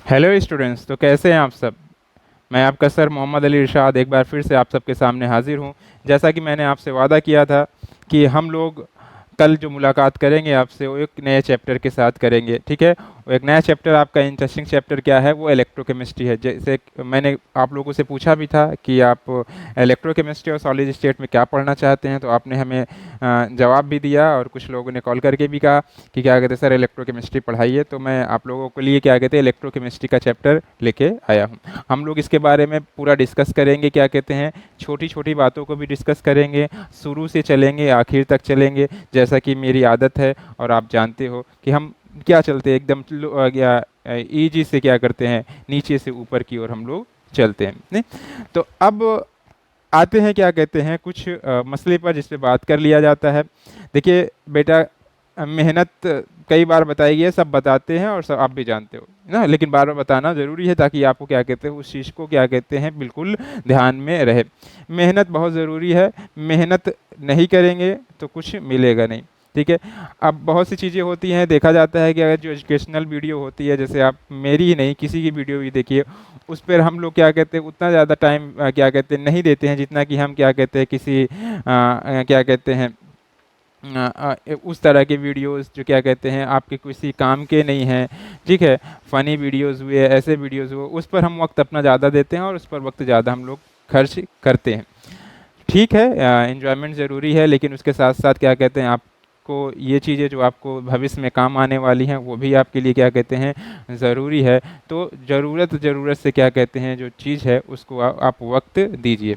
Hello students, तो कैसे हैं आप सब। मैं आपका सर मोहम्मद अली इरशाद एक बार फिर से आप सबके सामने हाजिर हूं। जैसा कि मैंने आपसे वादा किया था कि हम लोग कल जो मुलाकात करेंगे आपसे वो एक नए चैप्टर के साथ करेंगे, ठीक है। वो एक नया चैप्टर, आपका इंटरेस्टिंग चैप्टर क्या है, वो इलेक्ट्रोकेमिस्ट्री है। जैसे मैंने आप लोगों से पूछा भी था कि आप इलेक्ट्रोकेमिस्ट्री और सॉलिड स्टेट में क्या पढ़ना चाहते हैं, तो आपने हमें जवाब भी दिया और कुछ लोगों ने कॉल करके भी कहा कि क्या कहते हैं सर इलेक्ट्रोकेमिस्ट्री पढ़ाइए। तो मैं आप लोगों के लिए क्या कहते हैं इलेक्ट्रोकेमिस्ट्री का चैप्टर लेके आया हूँ। हम लोग इसके बारे में पूरा डिस्कस करेंगे, क्या कहते हैं छोटी छोटी बातों को भी डिस्कस करेंगे, शुरू से चलेंगे आखिर तक चलेंगे, जैसा कि मेरी आदत है। और आप जानते हो कि हम क्या चलते हैं एकदम ईजी से, क्या करते हैं नीचे से ऊपर की ओर हम लोग चलते हैं, नहीं। तो अब आते हैं क्या कहते हैं कुछ मसले पर जिस पे बात कर लिया जाता है। देखिए बेटा, मेहनत कई बार बताई गई है, सब बताते हैं और सब आप भी जानते हो ना, लेकिन बार बार बताना ज़रूरी है ताकि आपको क्या कहते हैं उस चीज़ को क्या कहते हैं बिल्कुल ध्यान में रहे। मेहनत बहुत ज़रूरी है, मेहनत नहीं करेंगे तो कुछ मिलेगा नहीं, ठीक है। अब बहुत सी चीज़ें होती हैं, देखा जाता है कि अगर जो एजुकेशनल वीडियो होती है, जैसे आप मेरी ही नहीं किसी की वीडियो भी देखिए, उस पर हम लोग क्या कहते हैं उतना ज़्यादा टाइम क्या कहते हैं नहीं देते हैं जितना कि हम क्या कहते हैं किसी क्या कहते हैं उस तरह के वीडियोस जो क्या कहते हैं आपके किसी काम के नहीं हैं, ठीक है। फ़नी वीडियोस हुए, ऐसे वीडियोस हुए, उस पर हम वक्त अपना ज़्यादा देते हैं और उस पर वक्त ज़्यादा हम लोग खर्च करते हैं। ठीक है, एन्जॉयमेंट ज़रूरी है, लेकिन उसके साथ साथ क्या कहते हैं आपको ये चीज़ें जो आपको भविष्य में काम आने वाली हैं वो भी आपके लिए क्या कहते हैं ज़रूरी है। तो ज़रूरत से क्या कहते हैं जो चीज़ है उसको आप वक्त दीजिए।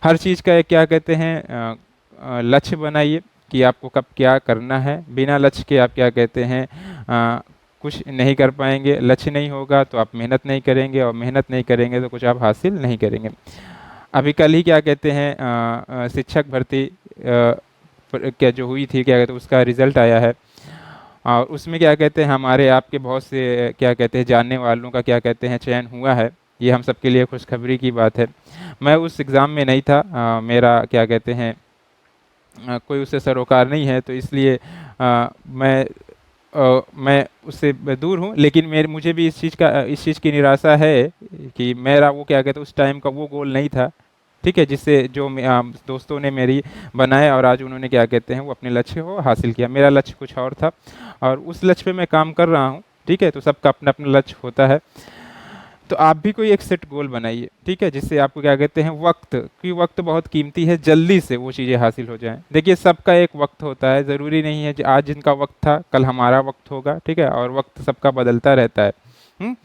हर चीज़ का एक क्या कहते हैं लक्ष्य बनाइए कि आपको कब क्या करना है। बिना लक्ष्य के आप क्या कहते हैं कुछ नहीं कर पाएंगे। लक्ष्य नहीं होगा तो आप मेहनत नहीं करेंगे, और मेहनत नहीं करेंगे तो कुछ आप हासिल नहीं करेंगे। अभी कल ही क्या कहते हैं शिक्षक भर्ती क्या जो हुई थी, क्या कहते हैं उसका रिजल्ट आया है। और उसमें क्या कहते हैं हमारे आपके बहुत से क्या कहते हैं जानने वालों का क्या कहते हैं चयन हुआ है। ये हम सबके लिए खुशखबरी की बात है। मैं उस एग्ज़ाम में नहीं था, मेरा क्या कहते हैं कोई उससे सरोकार नहीं है, तो इसलिए मैं उससे दूर हूँ। लेकिन मेरे मुझे भी इस चीज़ की निराशा है कि मेरा वो क्या कहते हैं उस टाइम का वो गोल नहीं था, ठीक है, जिससे जो दोस्तों ने मेरी बनाए और आज उन्होंने क्या कहते हैं वो अपने लक्ष्य को हासिल किया। मेरा लक्ष्य कुछ और था और उस लक्ष्य पे मैं काम कर रहा हूँ, ठीक है। तो सबका अपना अपना लक्ष्य होता है। तो आप भी कोई एक सेट गोल बनाइए, ठीक है, जिससे आपको क्या कहते हैं वक्त, क्योंकि वक्त बहुत कीमती है, जल्दी से वो चीज़ें हासिल हो जाएं। देखिए सबका एक वक्त होता है, ज़रूरी नहीं है कि आज जिनका वक्त था कल हमारा वक्त होगा, ठीक है, और वक्त सबका बदलता रहता है। हुँ?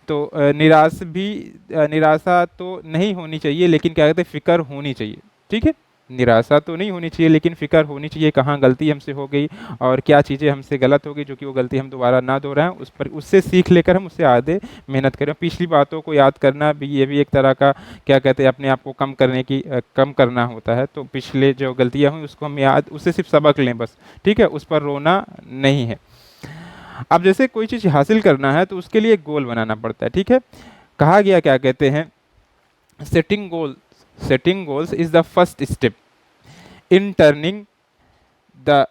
तो निराशा तो नहीं होनी चाहिए, लेकिन क्या कहते हैं फ़िक्र होनी चाहिए, ठीक है। निराशा तो नहीं होनी चाहिए लेकिन फ़िक्र होनी चाहिए, कहाँ गलती हमसे हो गई और क्या चीज़ें हमसे गलत हो गई जो कि वो गलती हम दोबारा ना दोहराएं, उस पर उससे सीख लेकर हम उससे आगे मेहनत करें। पिछली बातों को याद करना भी, ये भी एक तरह का क्या कहते हैं अपने आप को कम करना होता है। तो पिछले जो गलतियाँ हुई उसको हम याद, उससे सिर्फ सबक लें बस, ठीक है, उस पर रोना नहीं है। अब जैसे कोई चीज़ हासिल करना है तो उसके लिए एक गोल बनाना पड़ता है, ठीक है। कहा गया क्या कहते हैं setting goal, setting goals is the first step in turning the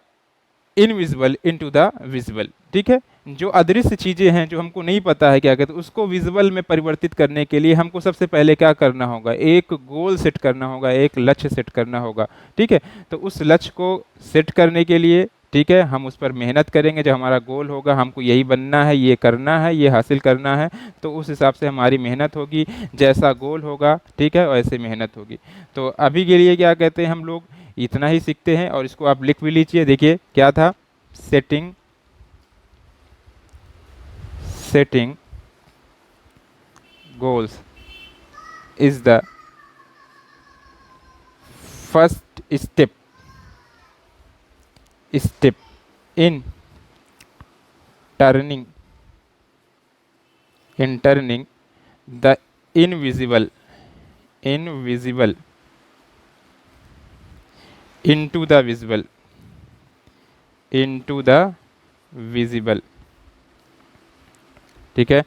invisible into the visible, ठीक है। जो अदृश्य चीज़ें हैं जो हमको नहीं पता है क्या कहते हैं उसको विजिबल में परिवर्तित करने के लिए हमको सबसे पहले क्या करना होगा, एक गोल सेट करना होगा, एक लक्ष्य सेट करना होगा, ठीक है। तो उस लक्ष्य को सेट करने के लिए, ठीक है, हम उस पर मेहनत करेंगे। जब हमारा गोल होगा हमको यही बनना है, ये करना है, ये हासिल करना है, तो उस हिसाब से हमारी मेहनत होगी। जैसा गोल होगा, ठीक है, वैसे मेहनत होगी। तो अभी के लिए क्या कहते हैं हम लोग इतना ही सीखते हैं और इसको आप लिख भी लीजिए। देखिए क्या था, setting setting goals is the first step in turning turning the invisible invisible into the visible into the visible, ठीक है।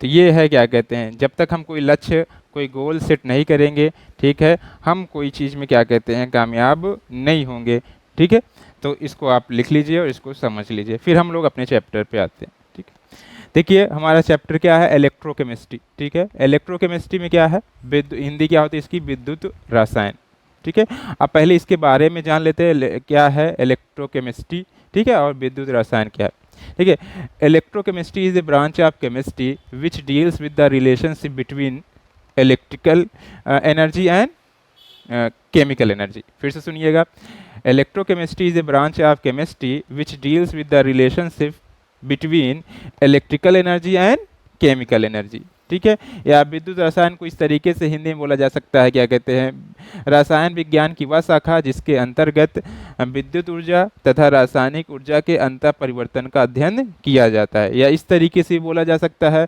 तो ये है क्या कहते हैं जब तक हम कोई लक्ष्य, कोई गोल सेट नहीं करेंगे, ठीक है, हम कोई चीज़ में क्या कहते हैं कामयाब नहीं होंगे, ठीक है। तो इसको आप लिख लीजिए और इसको समझ लीजिए, फिर हम लोग अपने चैप्टर पे आते हैं, ठीक है। देखिए हमारा चैप्टर क्या है, इलेक्ट्रोकेमिस्ट्री। ठीक है, इलेक्ट्रोकेमिस्ट्री में क्या है, हिंदी क्या होती है इसकी, विद्युत रसायन। ठीक है, अब पहले इसके बारे में जान लेते हैं क्या है इलेक्ट्रोकेमिस्ट्री। ठीक है, और विद्युत रसायन क्या है। ठीक है, electrochemistry is a branch of chemistry which deals with the relationship between electrical energy and chemical energy. फिर से सुनिएगा, electrochemistry is a branch of chemistry which deals with the relationship between electrical energy and chemical energy. ठीक है, या विद्युत रसायन को इस तरीके से हिंदी में बोला जा सकता है, क्या कहते हैं, रसायन विज्ञान की वह शाखा जिसके अंतर्गत विद्युत ऊर्जा तथा रासायनिक ऊर्जा के अंतर परिवर्तन का अध्ययन किया जाता है। या इस तरीके से बोला जा सकता है,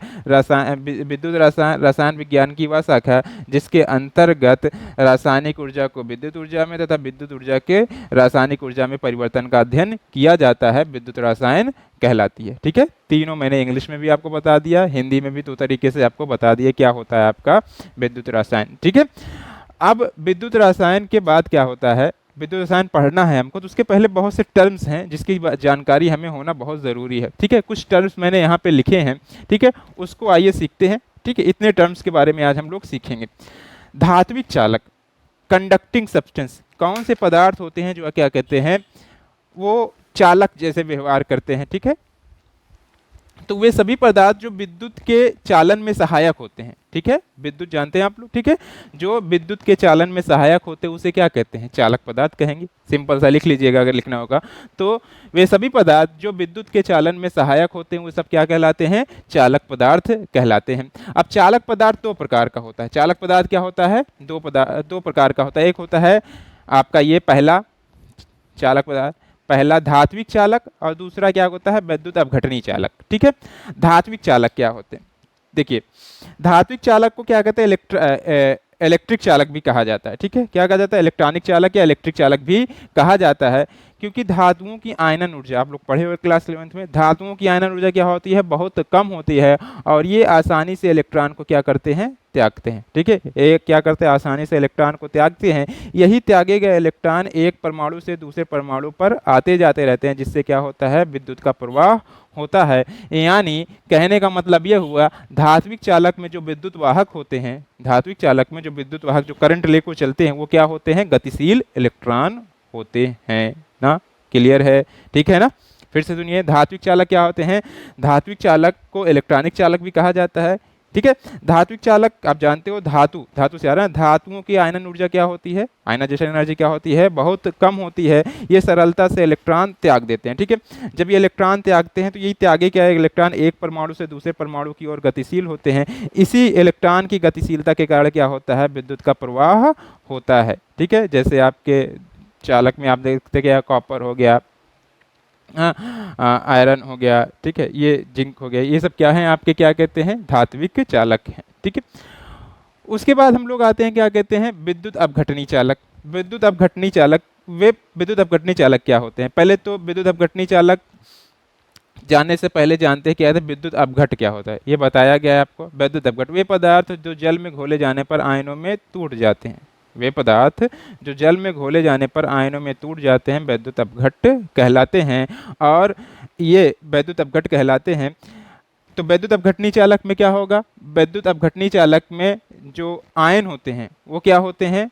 विद्युत रसायन विज्ञान की वह शाखा जिसके अंतर्गत रासायनिक ऊर्जा को विद्युत ऊर्जा में तथा विद्युत ऊर्जा के रासायनिक ऊर्जा में परिवर्तन का अध्ययन किया जाता है, विद्युत रसायन कहलाती है। ठीक है, तीनों मैंने इंग्लिश में भी आपको बता दिया, हिंदी में भी दो तरीके से आपको बता दिया क्या होता है आपका विद्युत रसायन। ठीक है, अब विद्युत रसायन के बाद क्या होता है, विद्युत रसायन पढ़ना है हमको तो उसके पहले बहुत से टर्म्स हैं जिसकी जानकारी हमें होना बहुत ज़रूरी है। ठीक है, कुछ टर्म्स मैंने यहाँ पे लिखे हैं। ठीक है, उसको आइए सीखते हैं। ठीक है, इतने टर्म्स के बारे में आज हम लोग सीखेंगे। धात्विक चालक, कंडक्टिंग सब्सटेंस, कौन से पदार्थ होते हैं जो क्या कहते हैं वो चालक जैसे व्यवहार करते हैं। ठीक है, तो वे सभी पदार्थ जो विद्युत के चालन में सहायक होते हैं। ठीक है, विद्युत जानते हैं आप लोग। ठीक है, जो विद्युत के चालन में सहायक होते हैं उसे क्या कहते हैं, चालक पदार्थ कहेंगे। सिंपल सा लिख लीजिएगा अगर लिखना होगा तो, वे सभी पदार्थ जो विद्युत के चालन में सहायक होते हैं वो सब क्या कहलाते हैं, चालक पदार्थ कहलाते हैं। अब चालक पदार्थ दो प्रकार का होता है। चालक पदार्थ क्या होता है, दो प्रकार का होता है। एक होता है आपका ये पहला चालक पदार्थ, पहला धात्विक चालक, और दूसरा क्या होता है, विद्युत अपघटनी चालक। ठीक है, धात्विक चालक क्या होते हैं, देखिए धात्विक चालक को क्या कहते हैं, इलेक्ट्रिक चालक भी कहा जाता है। ठीक है, क्या कहा जाता है, इलेक्ट्रॉनिक चालक या इलेक्ट्रिक चालक भी कहा जाता है, क्योंकि धातुओं की आयनन ऊर्जा, आप लोग पढ़े हुए क्लास 11th में, धातुओं की आयनन ऊर्जा क्या होती है, बहुत कम होती है, और ये आसानी से इलेक्ट्रॉन को क्या करते हैं, त्यागते हैं। ठीक है, एक क्या करते हैं, आसानी से इलेक्ट्रॉन को त्यागते हैं। यही त्यागे गए इलेक्ट्रॉन एक परमाणु से दूसरे परमाणु पर आते जाते रहते हैं, जिससे क्या होता है, विद्युत का प्रवाह होता है। यानी कहने का मतलब यह हुआ, धात्विक चालक में जो विद्युत वाहक होते हैं, धात्विक चालक में जो विद्युत वाहक जो करंट लेकर चलते हैं वो क्या होते हैं, गतिशील इलेक्ट्रॉन होते हैं ना। क्लियर है, ठीक है ना। फिर से सुनिए, धात्विक चालक क्या होते हैं, धात्विक चालक को इलेक्ट्रॉनिक चालक भी कहा जाता है। ठीक है, धात्विक चालक आप जानते हो, धातु से आ रहा है, धातुओं की आयनन ऊर्जा क्या होती है, आयनाइजेशन एनर्जी क्या होती है, बहुत कम होती है। ये सरलता से इलेक्ट्रॉन त्याग देते हैं। ठीक है, जब ये इलेक्ट्रॉन त्यागते हैं तो यही त्यागे क्या है, इलेक्ट्रॉन एक परमाणु से दूसरे परमाणु की ओर गतिशील होते हैं। इसी इलेक्ट्रॉन की गतिशीलता के कारण क्या होता है, विद्युत का प्रवाह होता है। ठीक है, जैसे आपके चालक में आप देखते क्या, कॉपर हो गया, आयरन हो गया, ठीक है, ये जिंक हो गया, ये सब क्या है आपके, क्या कहते हैं, धात्विक चालक हैं। ठीक है, उसके बाद हम लोग आते हैं क्या कहते हैं, विद्युत अपघटनी चालक। विद्युत अपघटनी चालक, वे विद्युत अपघटनी चालक क्या होते हैं, पहले तो विद्युत अपघटनी चालक जानने से पहले जानते हैं क्या है विद्युत अपघट क्या होता है, ये बताया गया है आपको। विद्युत अपघट वे पदार्थ जो जल में घोले जाने पर आयनों में टूट जाते हैं, वे पदार्थ जो जल में घोले जाने पर आयनों में टूट जाते हैं, विद्युत अपघट कहलाते हैं। और ये विद्युत अपघट कहलाते हैं। तो विद्युत अपघटनी चालक में क्या होगा, विद्युत अपघटनी चालक में जो आयन होते हैं वो क्या होते हैं,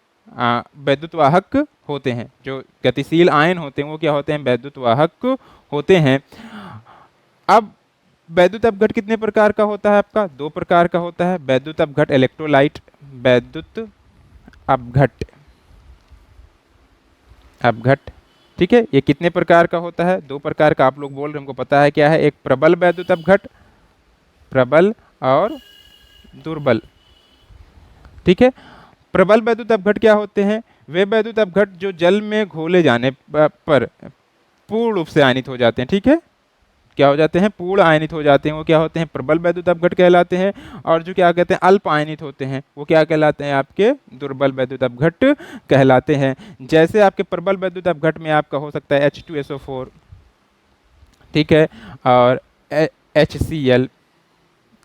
विद्युत वाहक होते हैं। जो गतिशील आयन होते हैं वो क्या होते हैं, विद्युत वाहक होते हैं। अब विद्युत अपघट कितने प्रकार का होता है आपका, दो प्रकार का होता है, विद्युत अपघट इलेक्ट्रोलाइट, विद्युत अपघट अपघट। ठीक है, ये कितने प्रकार का होता है, दो प्रकार का। आप लोग बोल रहे हैं, हमको पता है क्या है, एक प्रबल विद्युत अपघट, प्रबल और दुर्बल। ठीक है, प्रबल विद्युत अपघट क्या होते हैं, वे विद्युत अपघट जो जल में घोले जाने पर पूर्ण रूप से आयनित हो जाते हैं। ठीक है, क्या हो जाते हैं, पूर्ण आयनित हो जाते हैं, वो क्या होते हैं, प्रबल विद्युत अपघट कहलाते हैं। और जो क्या कहते हैं, अल्प आयनित होते हैं, वो क्या कहलाते हैं, आपके दुर्बल विद्युत अपघट कहलाते हैं। जैसे आपके प्रबल विद्युत अपघट में आपका हो सकता है H2SO4, ठीक है, और HCl।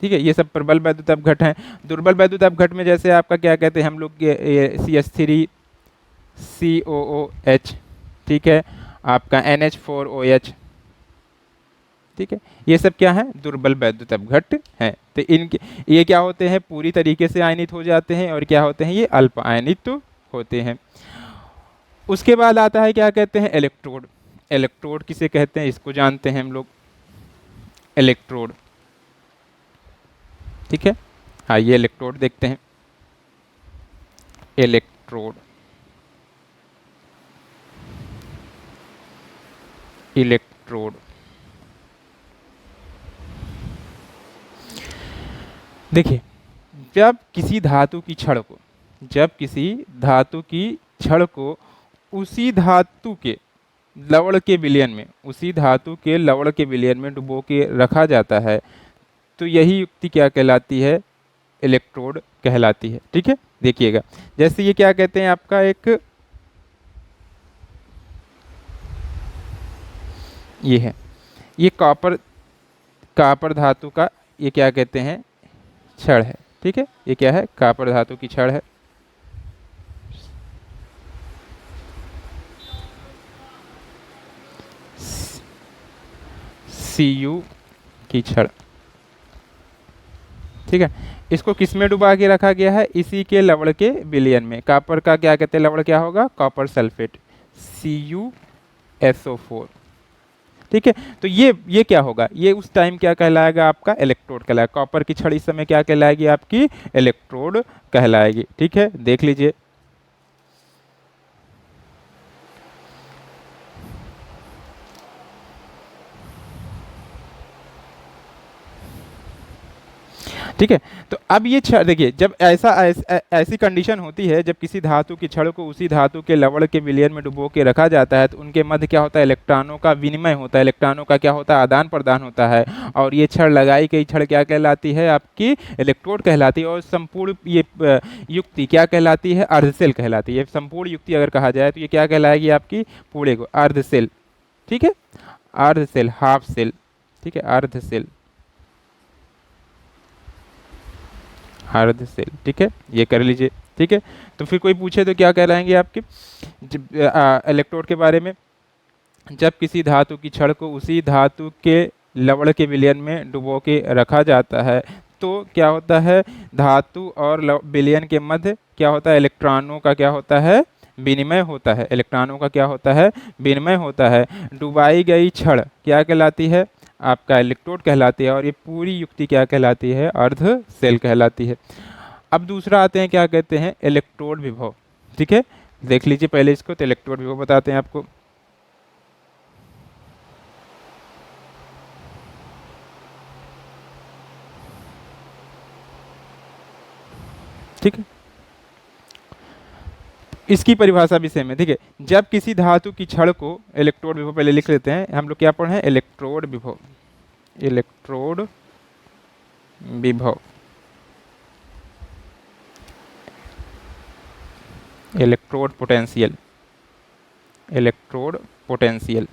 ठीक है, ये सब प्रबल विद्युत अपघट हैं। दुर्बल विद्युत अपघट में जैसे आपका क्या कहते हैं हम लोग, CH3COOH, ठीक है, आपका NH4OH, ठीक है, ये सब क्या है, दुर्बल वैद्युत अपघट्य हैं। तो इनके ये क्या होते हैं, पूरी तरीके से आयनित हो जाते हैं, और क्या होते हैं, ये अल्प आयनित होते हैं। उसके बाद आता है क्या कहते हैं, इलेक्ट्रोड। इलेक्ट्रोड किसे कहते हैं, इसको जानते हैं हम लोग, इलेक्ट्रोड। ठीक है, हाँ, ये इलेक्ट्रोड देखते हैं, इलेक्ट्रोड, इलेक्ट्रोड। देखिए, जब किसी धातु की छड़ को, जब किसी धातु की छड़ को उसी धातु के लवण के विलयन में, उसी धातु के लवण के विलयन में डुबो के रखा जाता है, तो यही युक्ति क्या कहलाती है, इलेक्ट्रोड कहलाती है। ठीक है, देखिएगा, जैसे ये क्या कहते हैं आपका, एक ये है, ये कॉपर, कॉपर धातु का ये क्या कहते हैं, छड़ है। ठीक है, ये क्या है, कॉपर धातु की छड़ है। Cu की छड़। ठीक है, इसको किस में डुबा के रखा गया है, इसी के लवण के विलयन में। कॉपर का क्या कहते हैं, लवण क्या होगा, कॉपर सल्फेट, CuSO4। ठीक है, तो ये क्या होगा, ये उस टाइम क्या कहलाएगा, आपका इलेक्ट्रोड कहलाएगा। कॉपर की छड़ इस समय क्या कहलाएगी, आपकी इलेक्ट्रोड कहलाएगी। ठीक है, देख लीजिए, ठीक है। तो अब ये छड़ देखिए, जब ऐसी कंडीशन होती है, जब किसी धातु की छड़ को उसी धातु के लवण के विलयन में डुबो के रखा जाता है, तो उनके मध्य क्या होता है, इलेक्ट्रॉनों का विनिमय होता है, इलेक्ट्रॉनों का क्या होता है, आदान प्रदान होता है। और ये छड़ लगाई गई छड़ क्या कहलाती है, आपकी इलेक्ट्रोड कहलाती है। और संपूर्ण ये युक्ति क्या कहलाती है, अर्धसेल कहलाती है। संपूर्ण युक्ति अगर कहा जाए तो ये क्या कहलाएगी, आपकी पूरे को अर्धसेल। ठीक है, अर्धसेल, हाफ सेल। ठीक है, अर्धसेल, अर्ध सेल। ठीक है, ये कर लीजिए। ठीक है, तो फिर कोई पूछे तो क्या कहलाएंगे आपके इलेक्ट्रोड के बारे में, जब किसी धातु की छड़ को उसी धातु के लवण के विलयन में डुबो के रखा जाता है, तो क्या होता है, धातु और विलयन के मध्य क्या होता है, इलेक्ट्रॉनों का क्या होता है, विनिमय होता है। इलेक्ट्रॉनों का क्या होता है, विनिमय होता है। डुबाई गई छड़ क्या कहलाती है, आपका इलेक्ट्रोड कहलाती है। और ये पूरी युक्ति क्या कहलाती है, अर्ध सेल कहलाती है। अब दूसरा आते हैं, क्या कहते हैं, इलेक्ट्रोड विभव। ठीक है, देख लीजिए पहले इसको, तो इलेक्ट्रोड विभव बताते हैं आपको। ठीक है, इसकी परिभाषा भी सेम है। ठीक है, जब किसी धातु की छड़ को, इलेक्ट्रोड विभव पहले लिख लेते हैं हम लोग, क्या पढ़े हैं, इलेक्ट्रोड विभव, इलेक्ट्रोड विभव, इलेक्ट्रोड पोटेंशियल, इलेक्ट्रोड पोटेंशियल।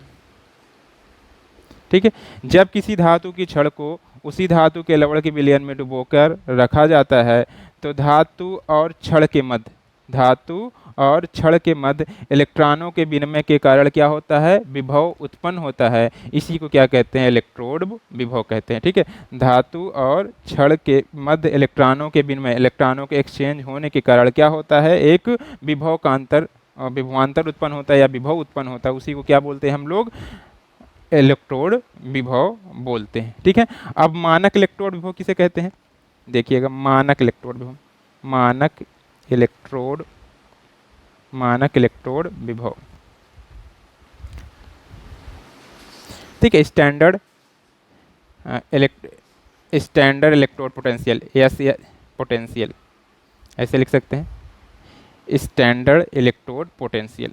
ठीक है, जब किसी धातु की छड़ को उसी धातु के लवण के विलयन में डुबोकर रखा जाता है, तो धातु और छड़ के मध्य, धातु और छड़ के मध्य इलेक्ट्रॉनों के विनिमय के कारण क्या होता है, विभव उत्पन्न होता है। इसी को क्या कहते हैं, इलेक्ट्रोड विभव कहते हैं। ठीक है, धातु और छड़ के मध्य इलेक्ट्रॉनों के विनिमय, इलेक्ट्रॉनों के एक्सचेंज होने के कारण क्या होता है, एक विभव का अंतर, विभवांतर उत्पन्न होता है या विभव उत्पन्न होता है। उसी को क्या बोलते हैं हम लोग, इलेक्ट्रोड विभव बोलते हैं। ठीक है, अब मानक इलेक्ट्रोड विभव किसे कहते हैं, देखिएगा, मानक इलेक्ट्रोड विभव, मानक इलेक्ट्रोड, मानक इलेक्ट्रोड विभव। ठीक है, standard standard electrode potential, S potential ऐसे लिख सकते हैं, स्टैंडर्ड इलेक्ट्रोड पोटेंशियल।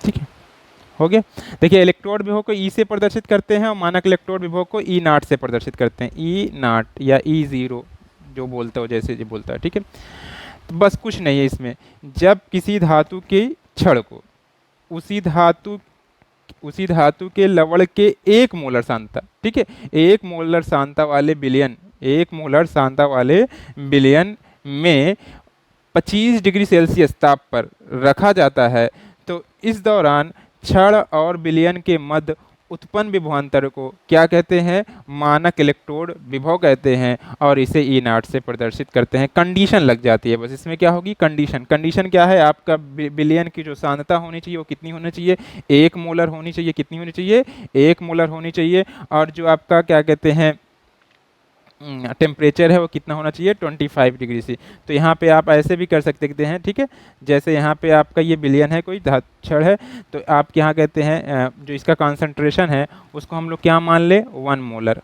ठीक है, हो गया। देखिए, इलेक्ट्रोड विभव को ई से प्रदर्शित करते हैं और मानक इलेक्ट्रोड विभव को ई नाट से प्रदर्शित करते हैं, ई नाट या ई जीरो जो बोलते हो, जैसे जो बोलता है। ठीक है, तो बस कुछ नहीं है इसमें, जब किसी धातु की छड़ को उसी धातु उसी धातु के लवण के 1 मोलर सांद्रता, ठीक है, 1 मोलर सांद्रता वाले विलयन, 1 मोलर सांद्रता वाले विलयन में 25 डिग्री सेल्सियस ताप पर रखा जाता है, तो इस दौरान क्षण और विलयन के मध्य उत्पन्न विभवांतर को क्या कहते हैं, मानक इलेक्ट्रोड विभव कहते हैं, और इसे ई नॉट से प्रदर्शित करते हैं। कंडीशन लग जाती है बस, इसमें क्या होगी, कंडीशन। कंडीशन क्या है, आपका विलयन की जो सांद्रता होनी चाहिए वो कितनी होनी चाहिए, 1 मोलर होनी चाहिए। कितनी होनी चाहिए, 1 मोलर होनी चाहिए। और जो आपका क्या कहते हैं टेम्परेचर है वो कितना होना चाहिए, 25 डिग्री सी। तो यहाँ पे आप ऐसे भी कर सकते हैं, ठीक है, जैसे यहाँ पे आपका ये विलयन है, कोई क्षण है, तो आप यहाँ कहते हैं जो इसका कॉन्सेंट्रेशन है उसको हम लोग क्या मान ले, 1 मोलर,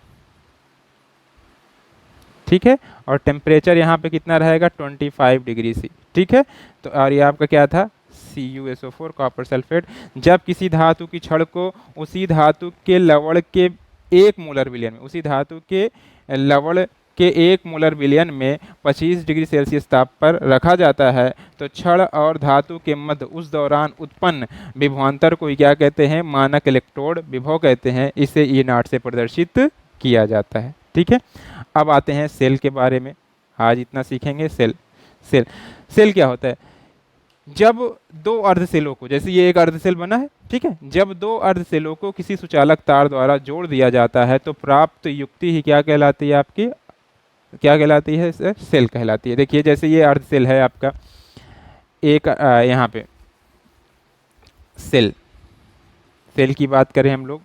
ठीक है, और टेम्परेचर यहाँ पे कितना रहेगा, 25 डिग्री सी, ठीक है। तो और ये आपका क्या था, CuSO4 कॉपर सल्फेट। जब किसी धातु की छड़ को उसी धातु के लवण के 1 मोलर विलयन में, उसी धातु के लवण के 1 मोलर विलयन में 25 डिग्री सेल्सियस ताप पर रखा जाता है, तो छड़ और धातु के मध्य उस दौरान उत्पन्न विभवांतर को क्या कहते हैं, मानक इलेक्ट्रोड विभव कहते हैं। इसे ई नॉट से प्रदर्शित किया जाता है, ठीक है। अब आते हैं सेल के बारे में, आज इतना सीखेंगे। सेल सेल सेल क्या होता है, जब दो अर्धसेलों को, जैसे ये एक अर्धसेल बना है, ठीक है, जब दो अर्धसेलों को किसी सुचालक तार द्वारा जोड़ दिया जाता है तो प्राप्त युक्ति ही क्या कहलाती है, आपकी क्या कहलाती है, सेल कहलाती है। देखिए जैसे ये अर्धसेल है आपका, एक यहाँ पे सेल सेल की बात करें हम लोग,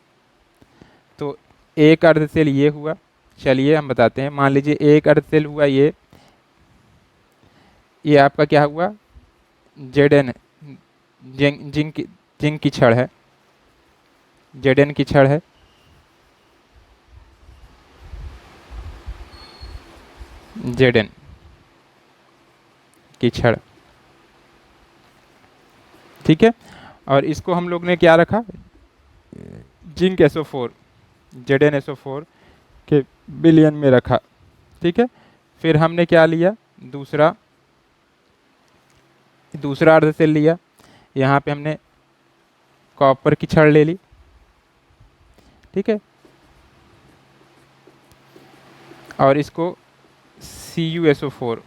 तो एक अर्धसेल ये हुआ, चलिए हम बताते हैं। मान लीजिए एक अर्धसेल हुआ ये आपका क्या हुआ, Zn जिंक की छड़ है, Zn की छड़ है, Zn की छड़, ठीक है। और इसको हम लोग ने क्या रखा, जिंक SO4 ZnSO4 के विलयन में रखा, ठीक है। फिर हमने क्या लिया, दूसरा अर्धसेल लिया, यहाँ पे हमने कॉपर की छड़ ले ली, ठीक है, और इसको CuSO4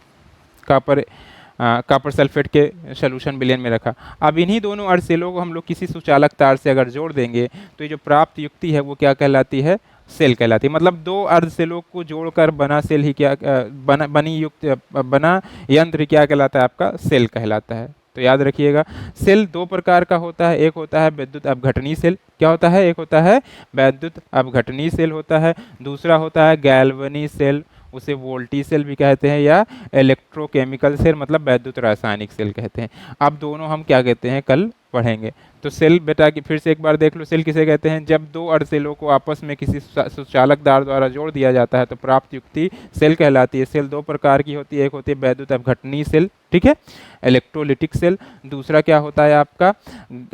कॉपर सल्फेट के सोल्यूशन विलयन में रखा। अब इन्हीं दोनों अर्धसेलों को हम लोग किसी सुचालक तार से अगर जोड़ देंगे तो ये जो प्राप्त युक्ति है वो क्या कहलाती है, सेल कहलाती है। मतलब दो अर्धसेलों को जोड़कर बना सेल ही क्या बना यंत्र क्या कहलाता है, आपका सेल कहलाता है। तो याद रखिएगा, सेल दो प्रकार का होता है, एक होता है विद्युत अपघटनी सेल, क्या होता है, एक होता है विद्युत अपघटनी सेल होता है, दूसरा होता है गैल्वनी सेल, उसे वोल्टी सेल भी कहते हैं, या इलेक्ट्रोकेमिकल सेल मतलब वैद्युत रासायनिक सेल कहते हैं। अब दोनों हम क्या कहते हैं कल पढ़ेंगे। तो सेल बेटा की फिर से एक बार देख लो, सेल किसे कहते हैं, जब दो अर्धसेलों को आपस में किसी सुचालक तार द्वारा जोड़ दिया जाता है तो प्राप्त युक्ति सेल कहलाती है। सेल दो प्रकार की होती है, एक होती है वैद्युत अपघटनी सेल, ठीक है, इलेक्ट्रोलिटिक सेल, दूसरा क्या होता है आपका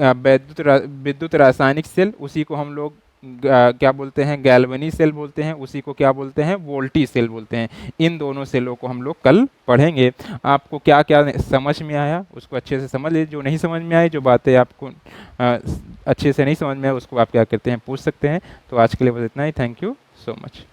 विद्युत रासायनिक सेल, उसी को हम लोग क्या बोलते हैं, गैल्वनी सेल बोलते हैं, उसी को क्या बोलते हैं, वोल्टी सेल बोलते हैं। इन दोनों सेलों को हम लोग कल पढ़ेंगे। आपको क्या क्या समझ में आया उसको अच्छे से समझ लीजिए, जो नहीं समझ में आई, जो बातें आपको अच्छे से नहीं समझ में आए उसको आप क्या करते हैं, पूछ सकते हैं। तो आज के लिए बस इतना ही, थैंक यू सो मच।